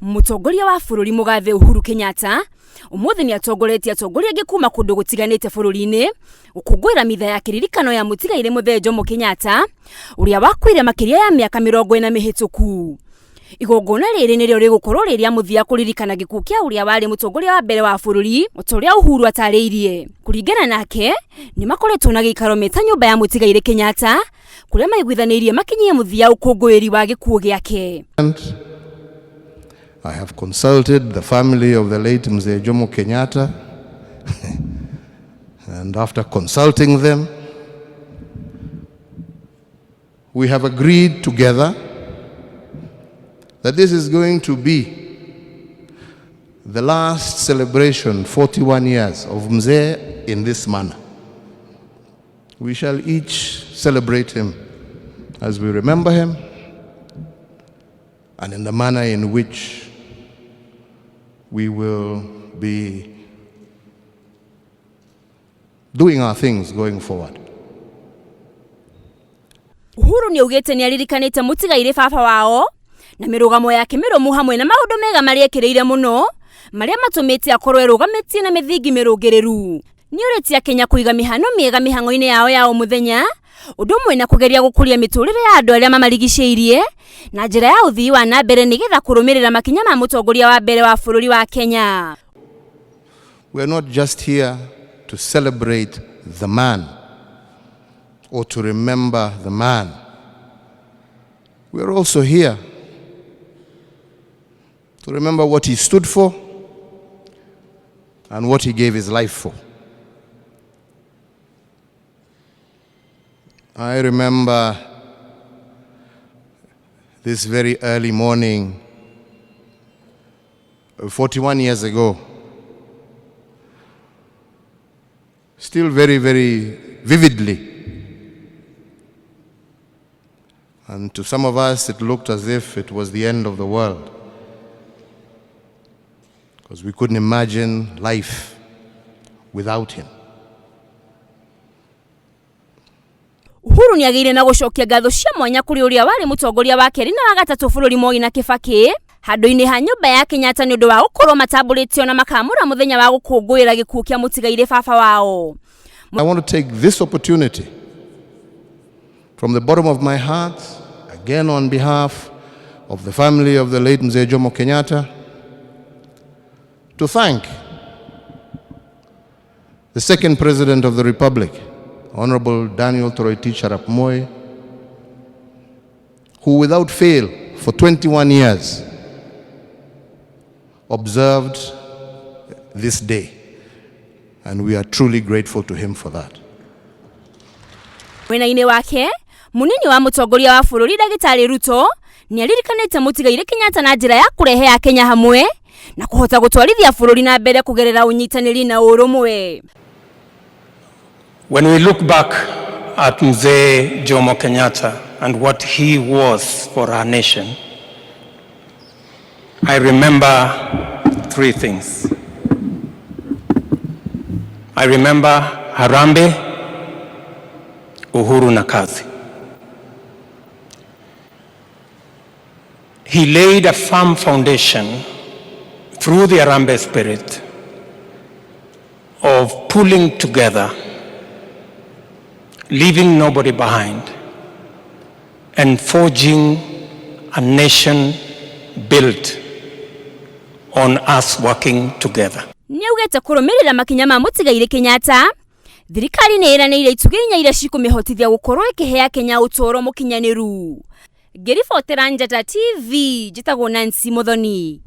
Mutongoria wa bururi mugathe Uhuru Kenyatta umuthi ni atongoretie atongoria angi kuma kundu gutiganite bururiini gukunguira mitha ya kiririkano ya mutigaire muthe Jomo Kenyatta uria wakwire makiria ya miaka 40 mihituku. Igongona riri nirio rigukorwo riria muthia kuririkana gikuo kia uria wari mutongoria wa mbere wa bururi utoria Uhuru atariirie. Kuringana nake ni makoretwo na gikaro meta nyumba ya mutigaire Kenyatta kuria maiguithanirie makinyie muthia ukunguiri wa gikuo giake. I have consulted the family of the late Mzee Jomo Kenyatta and after consulting them, we have agreed together that this is going to be the last celebration, 41 years of Mzee in this manner. We shall each celebrate him as we remember him and in the manner in which we will be doing our things going forward. Uhuru ni ugete ni aririkanite mutigaire baba wao na mirugamo yake miromu hamwe na maundu mega mari ekireire muno maria matumite akorwe rugametie na mithingi mirungereru. Ni uretia Kenya kuiga mihano miega mihango-ini yao ya o muthenya undu mwe na kugeria gukuria miturire ya andu aria mamarigiceirie na njira ya uthii wa na mbere nigetha kurumirira makinya ma mutongoria wa mbere wa bururi wa Kenya. We are not just here to celebrate the man or to remember the man. We are also here to remember what he stood for and what he gave his life for. I remember this very early morning, 41 years ago, still very, very vividly. And to some of us, it looked as if it was the end of the world, because we couldn't imagine life without him. Uhuru ni agire na gucokia ngatho cia mwanya kuri uria wari mutongoria wa keri na wa gatatu bururi Moi na Kibaki handu-ini ha nyumba ya Kenyatta ni undu wa gukorwo matamburitio na makamura muthenya wa gukunguira gikuo kia mutigaire baba wao. I want to take this opportunity from the bottom of my heart, again on behalf of the family of the late Mzee Jomo Kenyatta, to thank the second President of the Republic, Honorable Daniel Toroitich Arap Moi, who without fail for 21 years observed this day, and we are truly grateful to him for that. Mwena-ini wake munini wa mutongoria wa bururi Dagitari Ruto ni aririkanite mutigaire Kenyatta na njira ya kurehe akenya hamwe na kuhota gutwarithia bururi na mbere kugerera unyitaniri na urumwe. When we look back at Mzee Jomo Kenyatta and what he was for our nation, I remember three things. I remember Harambee, Uhuru na kazi. He laid a firm foundation through the Harambee spirit of pulling together, leaving nobody behind, and forging a nation built on us working together. Ni ugete kurumirira makinya ma mutigaire Kenyatta thirikari ni iraneire ituginya ira cikumihotithia gukorwo ikihea Kenya utoro mukinyaniru. Ngiribotera Njata TV, njitagwo Nancy Muthoni.